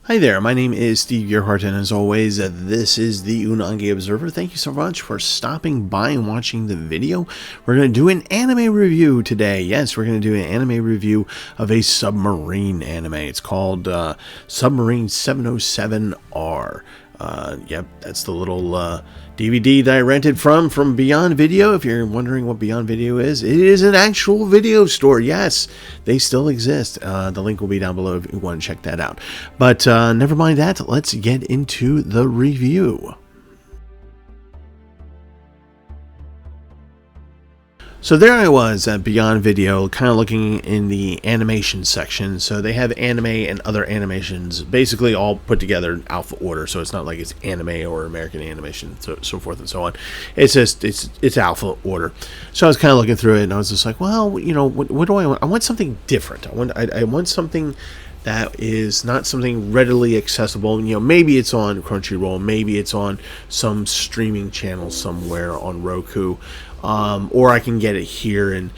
Hi there, my name is Steve Gearhart, and as always, this is the Unagi Observer. Thank you so much for stopping by and watching the video. We're going to do an anime review today. Yes, we're going to do an anime review of a Submarine anime. It's called Submarine 707R. Yep, that's the little DVD that I rented from Beyond Video. If you're wondering what Beyond Video is, it is an actual video store. Yes, they still exist. The link will be down below if you want to check that out. But never mind that. Let's get into the review. So there I was at Beyond Video, kind of looking in the animation section. So they have anime and other animations, basically all put together in alpha order. So it's not like it's anime or American animation, so forth and so on. It's just it's alpha order. So I was kind of looking through it, and I was just like, well, you know, what do I want? I want something different. I want something that is not something readily accessible. You know, maybe it's on Crunchyroll, maybe it's on some streaming channel somewhere on Roku. Or I can get it here and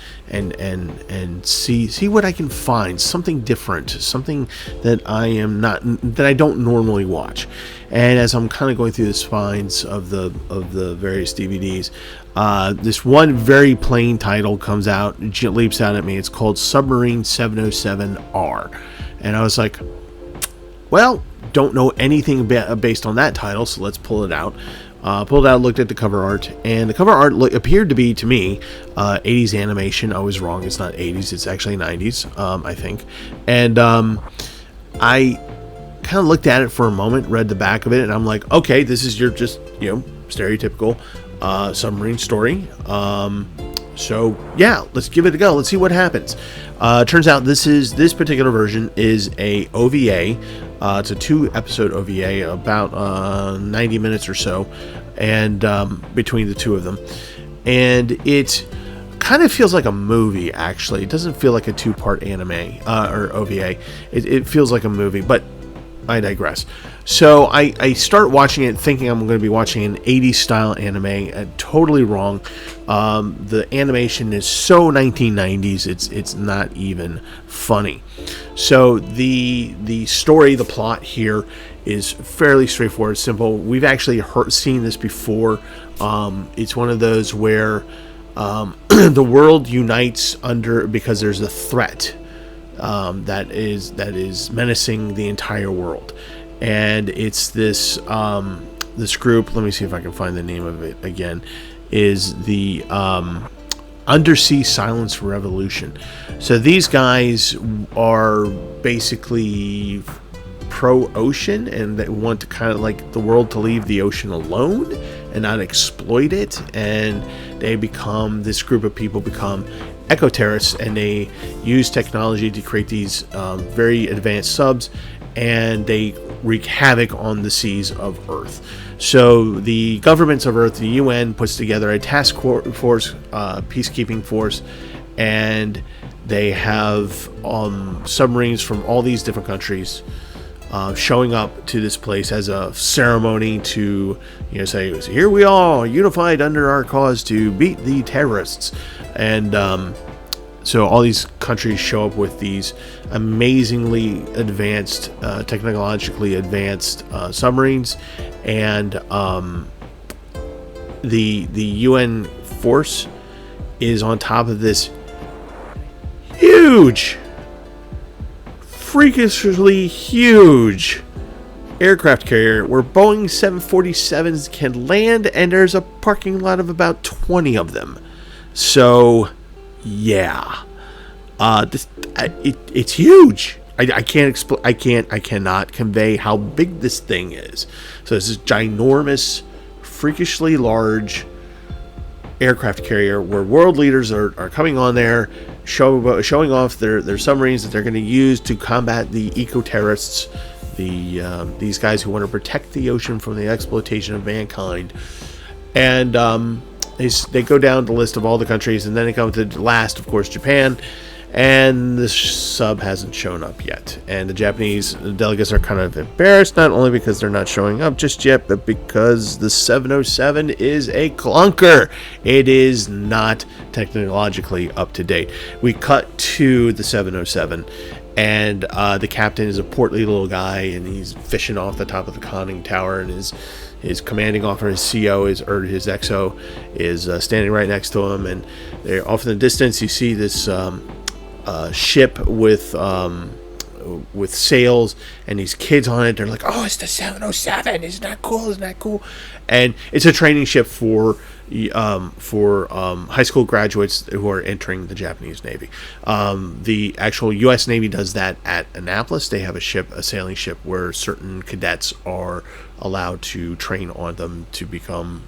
see what I can find, something different, something that I don't normally watch. And as I'm kind of going through the spines of the various DVDs, this one very plain title comes out, leaps out at me. It's called Submarine 707R, and I was like, well, don't know anything based on that title, so let's pull it out. Pulled out, looked at the cover art, and the cover art appeared to be, to me, 80s animation. I was wrong. It's not 80s. It's actually 90s, I think. And I kind of looked at it for a moment, read the back of it, and I'm like, okay, this is your just, stereotypical submarine story. So, yeah, let's give it a go. Let's see what happens. Turns out this particular version is a OVA. It's a 2-episode OVA, about 90 minutes or so, and between the two of them. And it kind of feels like a movie, actually. It doesn't feel like a 2-part anime or OVA. It feels like a movie, but I digress. So I start watching it thinking I'm going to be watching an 80s style anime. Totally wrong. The animation is so 1990s, it's not even funny. So the story, the plot here is fairly straightforward, simple. We've actually seen this before. It's one of those where the world unites because there's a threat that is menacing the entire world. And it's this group, let me see if I can find the name of it again, is the Undersea Silence Revolution. So these guys are basically pro-ocean, and they want to kind of like the world to leave the ocean alone and not exploit it. And this group of people become eco-terrorists, and they use technology to create these very advanced subs, and they wreak havoc on the seas of Earth. So the governments of Earth, the UN, puts together a task force, peacekeeping force, and they have submarines from all these different countries showing up to this place as a ceremony to, say, here we are, unified under our cause to beat the terrorists. And so all these countries show up with these amazingly advanced, technologically advanced submarines, and the UN force is on top of this huge, freakishly huge aircraft carrier where Boeing 747s can land, and there's a parking lot of about 20 of them. So yeah, it's huge. I can't explain. I cannot convey how big this thing is. So this is ginormous, freakishly large aircraft carrier where world leaders are coming on there, showing off their submarines that they're going to use to combat the eco-terrorists, these guys who want to protect the ocean from the exploitation of mankind. And they go down the list of all the countries, and then they come to the last, of course, Japan. And the sub hasn't shown up yet. And the Japanese delegates are kind of embarrassed, not only because they're not showing up just yet, but because the 707 is a clunker. It is not technologically up to date. We cut to the 707, And the captain is a portly little guy, and he's fishing off the top of the conning tower, and his commanding officer, his CO, his XO, is standing right next to him. And they're off in the distance. You see this ship with sails and these kids on it. They're like, "Oh, it's the 707! Isn't that cool? Isn't that cool?" And it's a training ship for high school graduates who are entering the Japanese Navy. The actual U.S. Navy does that at Annapolis. They have a sailing ship where certain cadets are allowed to train on them to become,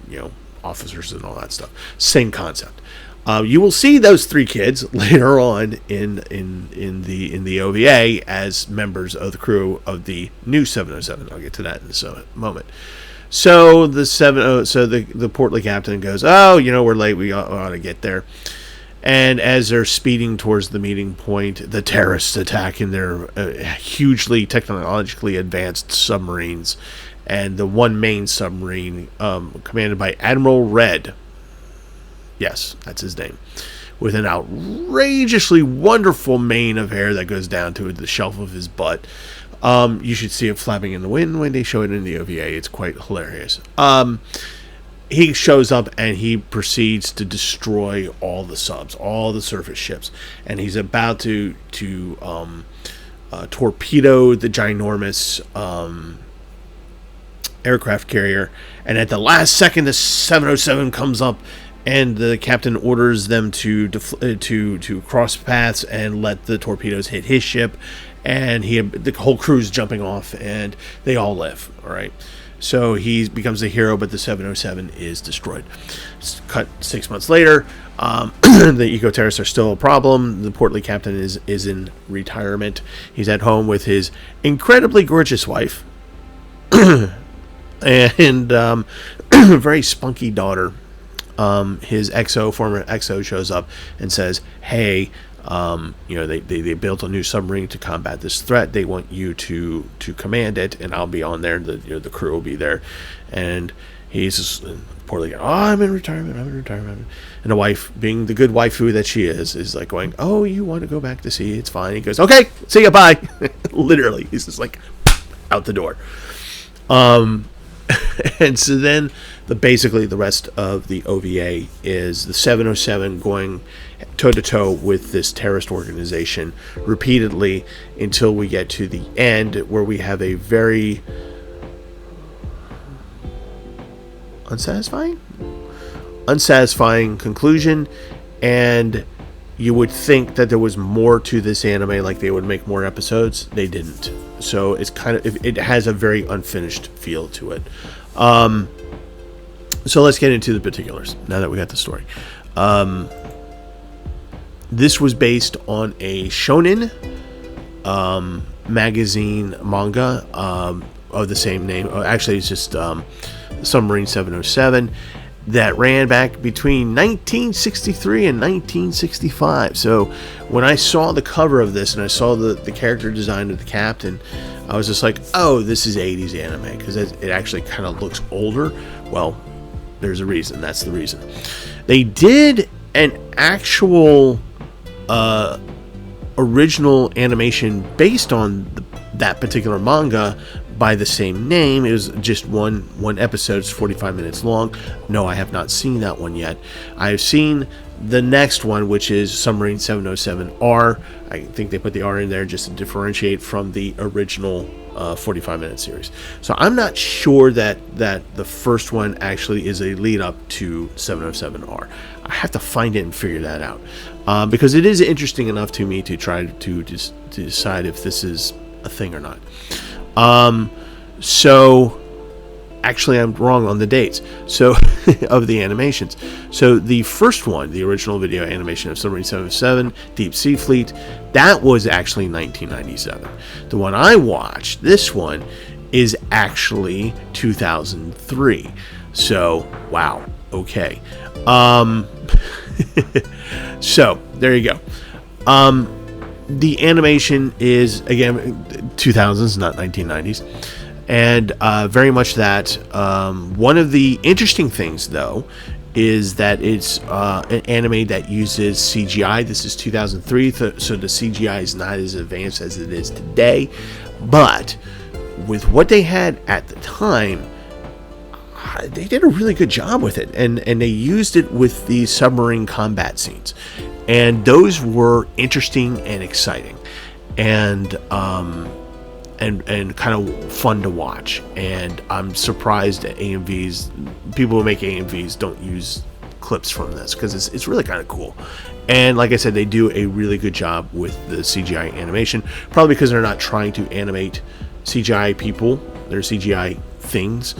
officers and all that stuff. Same concept. You will see those 3 kids later on in the OVA as members of the crew of the new 707. I'll get to that in a moment. So the portly captain goes, "Oh, we're late. We ought to get there." And as they're speeding towards the meeting point, the terrorists attack in their hugely technologically advanced submarines, and the one main submarine, commanded by Admiral Red. Yes, that's his name. With an outrageously wonderful mane of hair that goes down to the shelf of his butt. You should see it flapping in the wind when they show it in the OVA. It's quite hilarious. He shows up and he proceeds to destroy all the subs, all the surface ships. And he's about to torpedo the ginormous aircraft carrier. And at the last second, the 707 comes up, and the captain orders them to cross paths and let the torpedoes hit his ship, and the whole crew's jumping off, and they all live. All right, so he becomes a hero, but the 707 is destroyed. Cut 6 months later, the eco-terrorists are still a problem. The portly captain is in retirement. He's at home with his incredibly gorgeous wife and very spunky daughter. His former XO shows up and says, "Hey, they built a new submarine to combat this threat. They want you to command it, and I'll be on there. The crew will be there." And he's just poorly, "Oh, I'm in retirement. And the wife, being the good waifu that she is like going, "Oh, you want to go back to sea? It's fine." He goes, "Okay, see ya, bye." Literally, he's just like out the door. And so then basically the rest of the OVA is the 707 going toe-to-toe with this terrorist organization repeatedly until we get to the end, where we have a very unsatisfying conclusion. And you would think that there was more to this anime, like they would make more episodes. They didn't. So it's it has a very unfinished feel to it. So let's get into the particulars now that we got the story. This was based on a shonen magazine manga of the same name. Actually, it's just Submarine 707 that ran back between 1963 and 1965. So when I saw the cover of this and I saw the character design of the captain, I was just like, "Oh, this is 80s anime," because it actually kind of looks older. Well, there's a reason. That's the reason. They did an actual original animation based on that particular manga by the same name. It was just one episode. It's 45 minutes long. No, I have not seen that one yet. I've seen the next one, which is Submarine 707R. I think they put the R in there just to differentiate from the original 45-minute series. So I'm not sure that the first one actually is a lead up to 707R. I have to find it and figure that out, because it is interesting enough to me to try to decide if this is a thing or not. So actually I'm wrong on the dates of the animations. So the first one, the original video animation of Submarine 707 Deep Sea Fleet, that was actually 1997. The one I watched, this one, is actually 2003. So wow, okay. So there you go. The animation is, again, 2000s, not 1990s, and very much that. One of the interesting things, though, is that it's an anime that uses CGI. This is 2003, so the CGI is not as advanced as it is today. But with what they had at the time, they did a really good job with it, and they used it with the submarine combat scenes, and those were interesting and exciting, and kind of fun to watch. And I'm surprised that people who make AMVs don't use clips from this, because it's really kind of cool. And like I said, they do a really good job with the CGI animation, probably because they're not trying to animate CGI people, they're CGI things.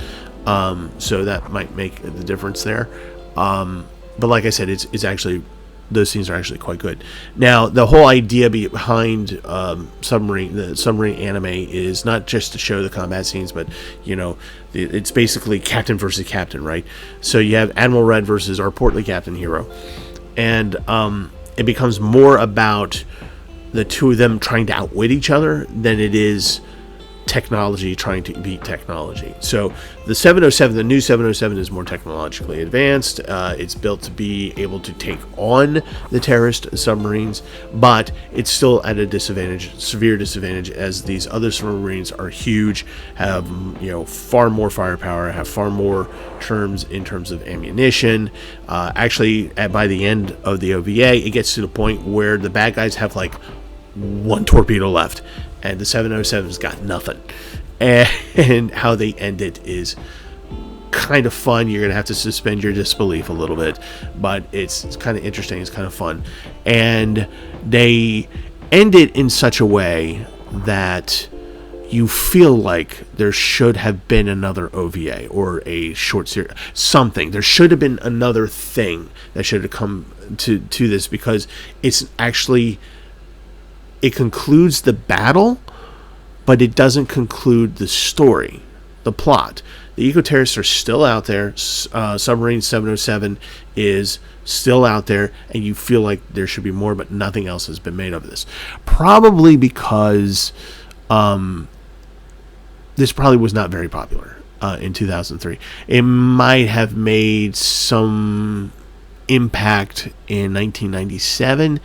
So that might make the difference there. But like I said, it's actually, those scenes are actually quite good. Now, the whole idea behind the Submarine anime is not just to show the combat scenes, but it's basically captain versus captain, right? So you have Admiral Red versus our portly Captain Hero, and it becomes more about the two of them trying to outwit each other than it is technology trying to beat technology. So the 707, the new 707, is more technologically advanced. It's built to be able to take on the terrorist submarines, but it's still at a disadvantage, severe disadvantage, as these other submarines are huge, have far more firepower, have far more terms in terms of ammunition. Actually, by the end of the OVA, it gets to the point where the bad guys have like one torpedo left, and the 707's got nothing. And how they end it is kind of fun. You're going to have to suspend your disbelief a little bit, but it's kind of interesting. It's kind of fun. And they end it in such a way that you feel like there should have been another OVA or a short series, something. There should have been another thing that should have come to this, because it's actually... it concludes the battle, but it doesn't conclude the story, the plot. The eco-terrorists are still out there. Submarine 707 is still out there, and you feel like there should be more, but nothing else has been made of this. Probably because this probably was not very popular in 2003. It might have made some impact in 1997.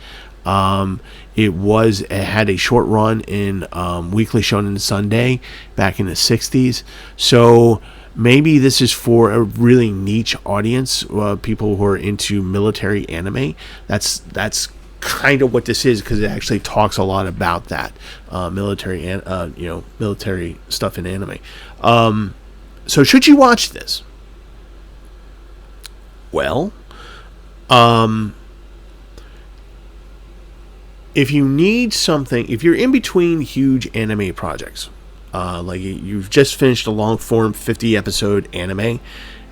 It had a short run in Weekly Shonen Sunday back in the 60s. So maybe this is for a really niche audience, people who are into military anime. That's kind of what this is, because it actually talks a lot about that military stuff in anime. So should you watch this? Well, if you need something, if you're in between huge anime projects, like you've just finished a long form 50 episode anime,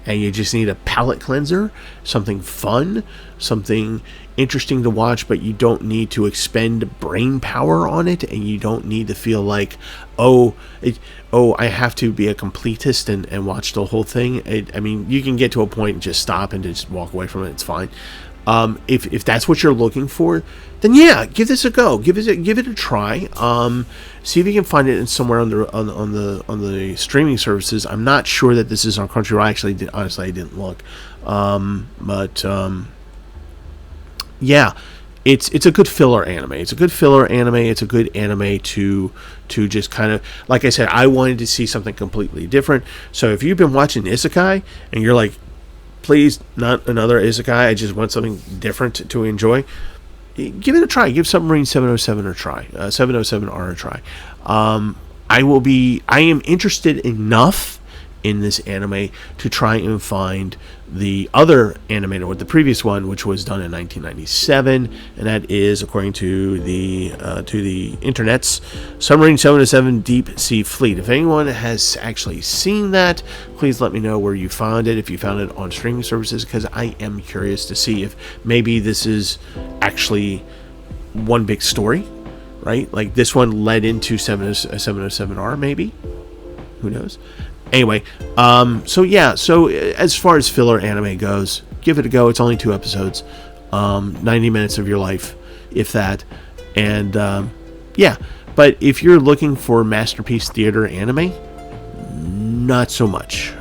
and you just need a palate cleanser, something fun, something interesting to watch, but you don't need to expend brain power on it, and you don't need to feel like, I have to be a completist and watch the whole thing. I mean, you can get to a point and just stop and just walk away from it. It's fine. If that's what you're looking for, then yeah, give this a go. Give it a try. See if you can find it in somewhere on the streaming services. I'm not sure that this is on Crunchyroll. Honestly, I didn't look. Yeah, it's a good filler anime. It's a good anime to just kind of, like I said, I wanted to see something completely different. So if you've been watching Isekai and you're like, please, not another Isekai, I just want something different to enjoy, give it a try. Give Submarine 707 a try. 707R a try. I am interested enough in this anime to try and find the other animated, or the previous one, which was done in 1997, and that is, according to the internets, Submarine 707 Deep Sea Fleet. If anyone has actually seen that, please let me know where you found it, if you found it on streaming services, because I am curious to see if maybe this is actually one big story, right? Like this one led into 707R, maybe? Who knows? Anyway, so as far as filler anime goes, give it a go. It's only 2 episodes, 90 minutes of your life, if that. And but if you're looking for masterpiece theater anime, not so much.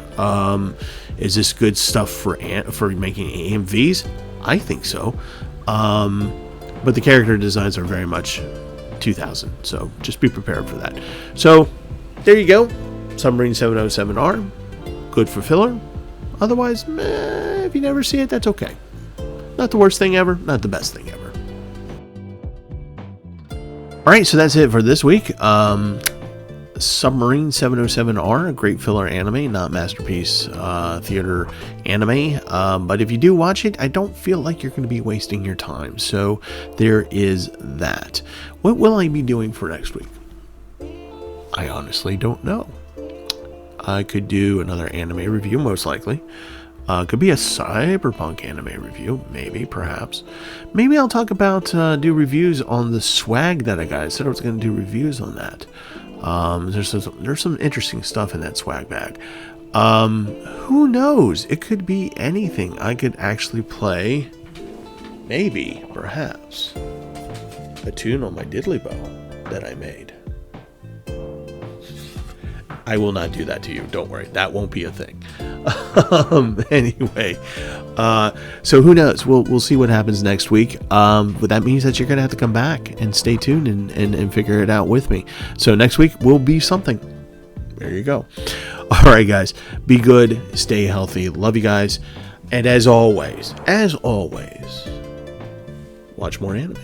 Is this good stuff for making AMVs? I think so. But the character designs are very much 2000, so just be prepared for that. So there you go. Submarine 707R, good for filler. Otherwise, if you never see it, that's okay. Not the worst thing ever, not the best thing ever. Alright, so that's it for this week. Submarine 707R, a great filler anime, not masterpiece theater anime. But if you do watch it, I don't feel like you're going to be wasting your time. So there is that. What will I be doing for next week? I honestly don't know. I could do another anime review, most likely. Could be a cyberpunk anime review, maybe, perhaps. Maybe I'll talk about, do reviews on the swag that I got. I said I was going to do reviews on that. There's some interesting stuff in that swag bag. Who knows? It could be anything. I could actually play, maybe, perhaps, a tune on my diddly bow that I made. I will not do that to you. Don't worry. That won't be a thing. Anyway, so who knows? We'll see what happens next week. But that means that you're going to have to come back and stay tuned and figure it out with me. So next week will be something. There you go. All right, guys. Be good. Stay healthy. Love you guys. And as always, watch more anime.